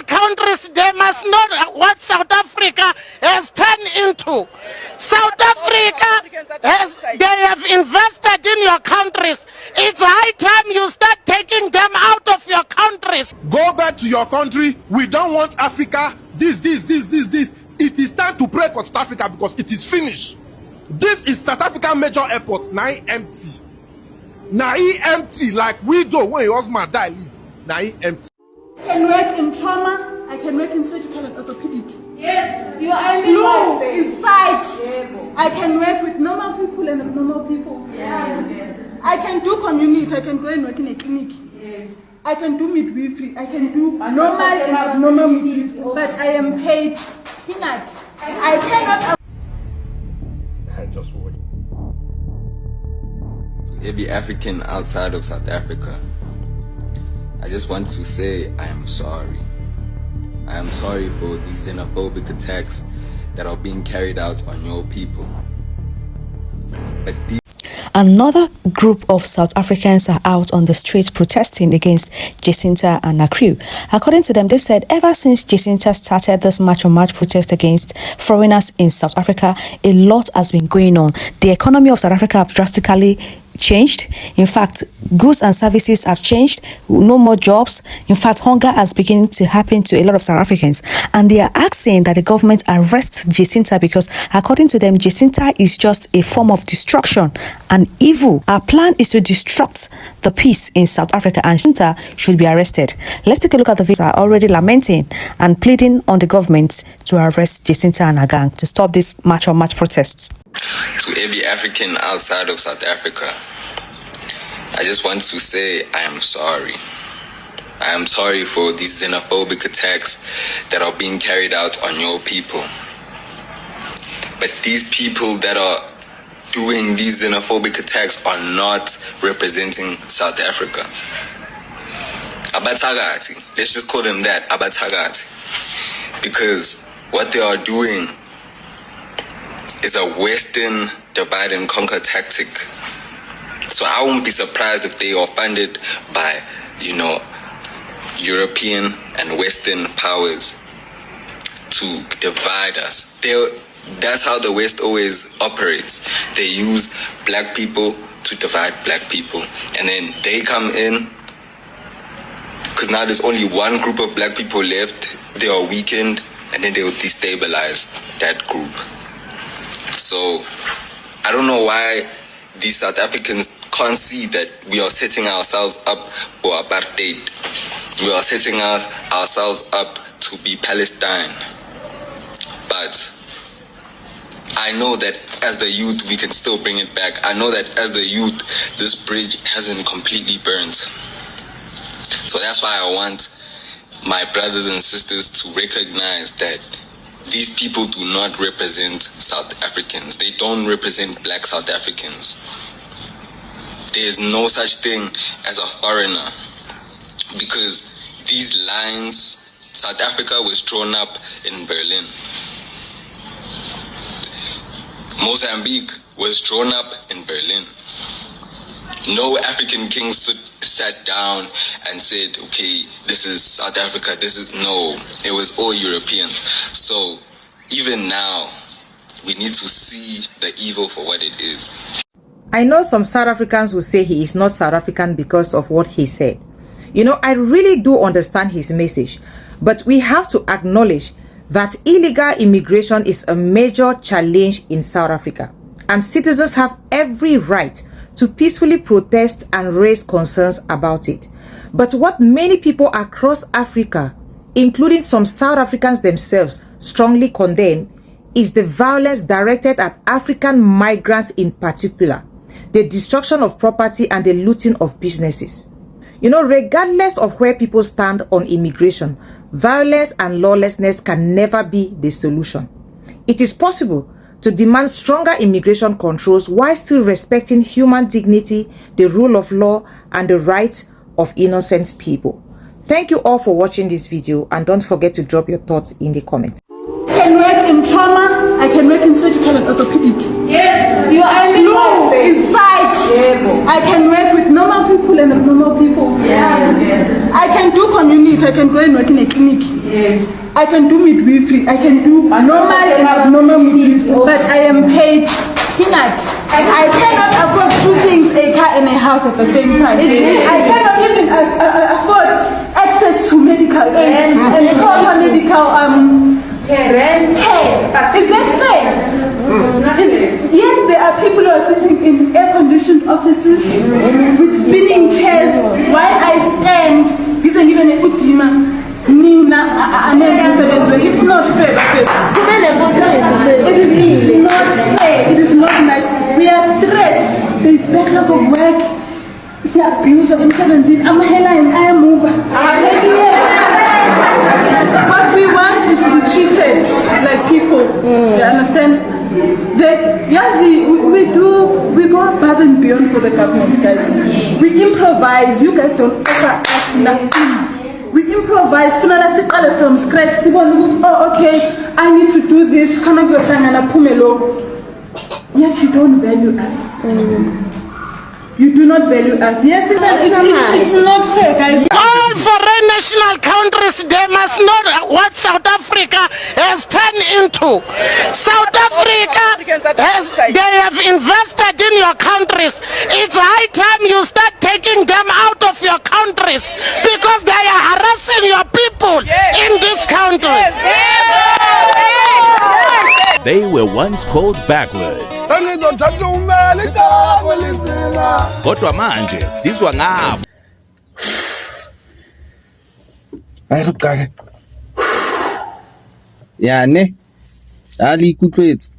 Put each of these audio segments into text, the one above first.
countries, they must know what South Africa has turned into. South Africa, they have invested in your countries. It's high time you start taking them out of your countries. Go back to your country. We don't want Africa. This. It is time to pray for South Africa because it is finished. This is South Africa major airport. Now empty. Now empty like we do when your husband die leave. Now empty. I can work in trauma. I can work in surgical and orthopedic. Yes, you are Blue is psych. I can work with normal people and abnormal people. I can do community. I can go and work in a clinic. Yes. I can do midwifery. I can do normal and abnormal midwifery. But I am paid peanuts. I cannot. I just want. To every African outside of South Africa, I just want to say I am sorry. I am sorry for these xenophobic attacks that are being carried out on your people. But Another group of South Africans are out on the streets protesting against JACINTA and her crew. According to them, they said ever since JACINTA started this March on March protest against foreigners in South Africa, a lot has been going on. The economy of South Africa have drastically changed. In fact, goods and services have changed. No more jobs. In fact, hunger has begun to happen to a lot of South Africans, and they are asking that the government arrest JACINTA because, according to them, JACINTA is just a form of destruction and evil. Our plan is to destruct the peace in South Africa, and JACINTA should be arrested. Let's take a look at the videos. Are already lamenting and pleading on the government to arrest JACINTA and her gang to stop this March on March protests. to every African outside of South Africa, I just want to say I am sorry. I am sorry for these xenophobic attacks that are being carried out on your people. But these people that are doing these xenophobic attacks are not representing South Africa. Abathakathi, let's just call them that, Abathakathi. Because what they are doing is a Western divide and conquer tactic. So I won't be surprised if they are funded by, European and Western powers to divide us. That's how the West always operates. They use black people to divide black people. And then they come in, because now there's only one group of black people left. They are weakened, and then they will destabilize that group. So I don't know why these South Africans can't see that we are setting ourselves up for apartheid. We are setting ourselves up to be Palestine. But I know that as the youth, we can still bring it back. I know that as the youth, this bridge hasn't completely burned. So that's why I want my brothers and sisters to recognize that these people do not represent South Africans. They don't represent black South Africans. There is no such thing as a foreigner, because these lines, South Africa was drawn up in Berlin. Mozambique was drawn up in Berlin. No African king sat down and said, okay, this is South Africa, no, it was all Europeans. So even now, we need to see the evil for what it is. I know some South Africans will say he is not South African because of what he said. I really do understand his message, but we have to acknowledge that illegal immigration is a major challenge in South Africa, and citizens have every right to peacefully protest and raise concerns about it. But what many people across Africa, including some South Africans themselves, strongly condemn is the violence directed at African migrants in particular, the destruction of property and the looting of businesses. Regardless of where people stand on immigration, violence and lawlessness can never be the solution. It is possible to demand stronger immigration controls while still respecting human dignity, the rule of law, and the rights of innocent people. Thank you all for watching this video, and don't forget to drop your thoughts in the comments. Can work in trauma, I can work in surgical and orthopedic. Yes, you are in Blue is psych. I can work with normal people and abnormal people. I can do community, I can go and work in a clinic. Yes. I can do midwifery, I can do normal and abnormal midwifery, but I am paid peanuts. I cannot afford two things, a car and a house at the same time. I cannot even afford access to medical aid and proper medical care. Is that fair? Yes, there are people who are sitting in air-conditioned offices with spinning chairs while I stand. It's not fair. It is not fair. It is not nice. We are stressed. There is backlog of work. The abuse of intelligence. I'm a headline. I am over. What we want is to be treated like people. You understand? We go above and beyond for the government, guys. We improvise. You guys don't offer us enough things. We improvise from scratch. Oh, okay, I need to do this. Yet you don't value us. You do not value us. Yes, it's not fair, guys. All foreign national countries, they must know what South Africa has turned into. South Africa, they have invested in your countries. It's high time you start taking them out of your countries because they are harassing your people in this country. They were once called backward. Kodwa manje sizwa ngabo. Ayirukale. Yani ali kutlwetsi.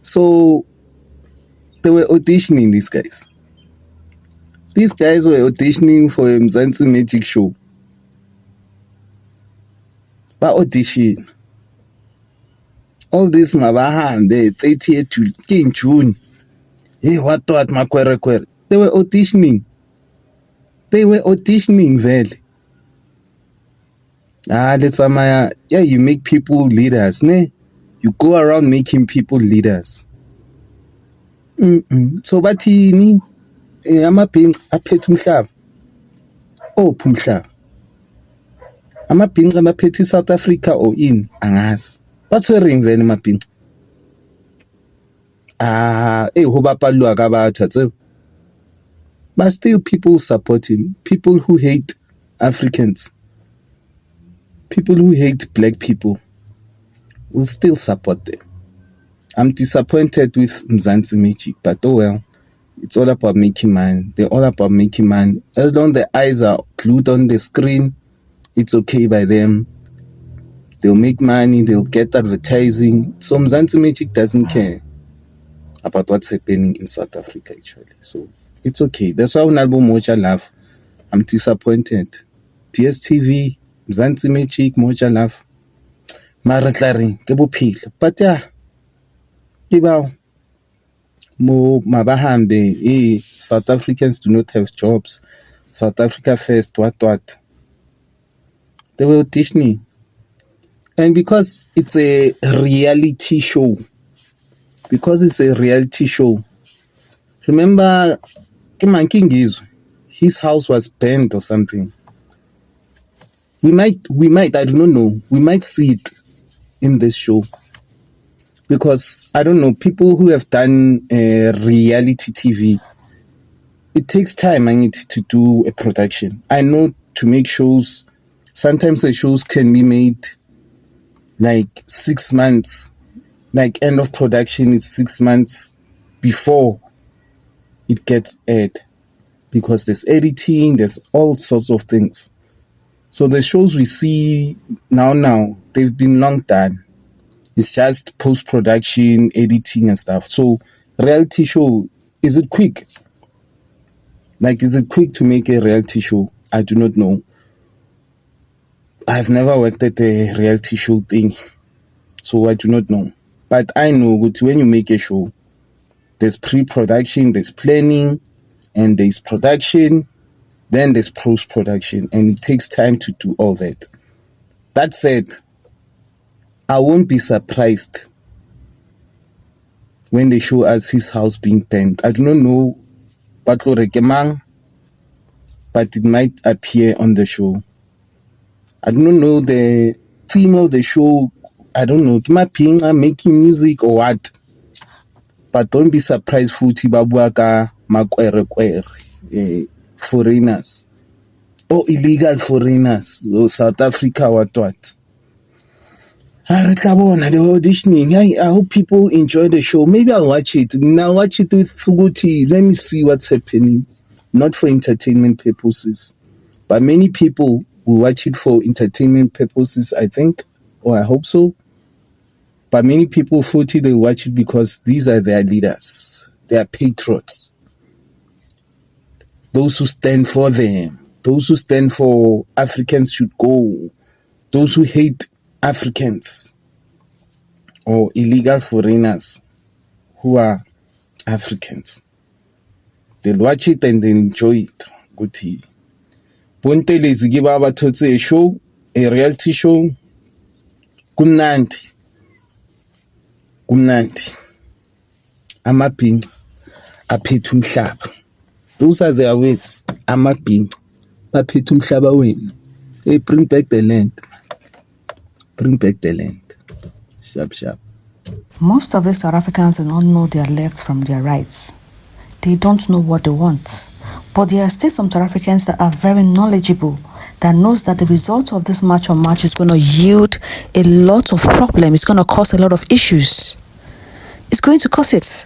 So they were auditioning these guys. These guys were auditioning for a Mzansi Magic show. Ba audition. All this mabahambe 30th in June. Hey, what makwere. They were auditioning. Vele. You make people leaders, ne? You go around making people leaders. So bathini amabhinqa aphethe umhlaba. Ophi umhlaba? Amabhinqa abaphethe South Africa or in angazi. Bathwering vele amabhinqa. Ho bapalwa ka batho tse. But still people support him. People who hate Africans. People who hate black people will still support them. I'm disappointed with Mzansi Magic, but oh well. It's all about making money. They're all about making money. As long as the eyes are glued on the screen, it's okay by them. They'll make money, they'll get advertising. So Mzansi Magic doesn't care about what's happening in South Africa actually. So it's okay. That's why Unalbo Moja laugh. I'm disappointed. DSTV, Mzansi Magic, Moja laugh. Maratlari, kebuphile. But yeah, Kibao. Mo mabahambe, South Africans do not have jobs. South Africa first, what. They were auditioning. And because it's a reality show, remember Kemankingizu, his house was burned or something. We might, I do not know, we might see it in this show. Because, I don't know, people who have done reality TV, it takes time, to do a production. I know to make shows, sometimes the shows can be made like 6 months, like end of production is 6 months before it gets aired. Because there's editing, there's all sorts of things. So the shows we see now, they've been long done. It's just post-production, editing and stuff. So reality show, is it quick? Like, is it quick to make a reality show? I do not know. I've never worked at a reality show thing. So I do not know. But I know that when you make a show, there's pre-production, there's planning, and there's production, then there's post-production. And it takes time to do all that. That said, I won't be surprised when they show us his house being burned. I do not know Patlo Rekemang, but it might appear on the show. I do not know the theme of the show. I don't know, making music or what. But don't be surprised, Futi Babuaka, Makwere, foreigners, or illegal foreigners, or South Africa, what. I hope people enjoy the show. Maybe I'll watch it. I'll watch it with Fuguti. Let me see what's happening. Not for entertainment purposes. But many people will watch it for entertainment purposes, I think. Or I hope so. But many people, they watch it because these are their leaders. They are patriots. Those who stand for them. Those who stand for Africans should go. Those who hate Africans or illegal foreigners who are Africans. They'll watch it and they enjoy it. Good tea. Ponte Lezigibaba Totse a show, a reality show. Kumnanti. Amaping. Apetum Shab. Those are their words. Amaping. Apetum Shabawin. They bring back the land. Bring back the land. Sharp. Most of the South Africans do not know their left from their rights. They don't know what they want. But there are still some South Africans that are very knowledgeable, that knows that the result of this march on March is going to yield a lot of problems. It's going to cause a lot of issues. It's going to cause it.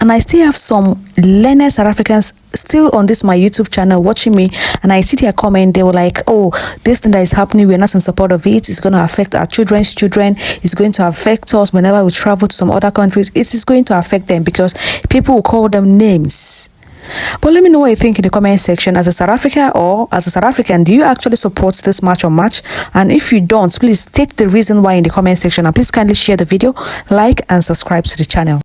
And I still have some learned South Africans still on this my YouTube channel watching me, and I see their comment. They were like, oh, this thing that is happening, we're not in support of it. It's going to affect our children's children. It's going to affect us whenever we travel to some other countries. It is going to affect them because people will call them names. But let me know what you think in the comment section. As a South African or as a South African, do you actually support this march on March? And if you don't, please state the reason why in the comment section, and please kindly share the video, like and subscribe to the channel.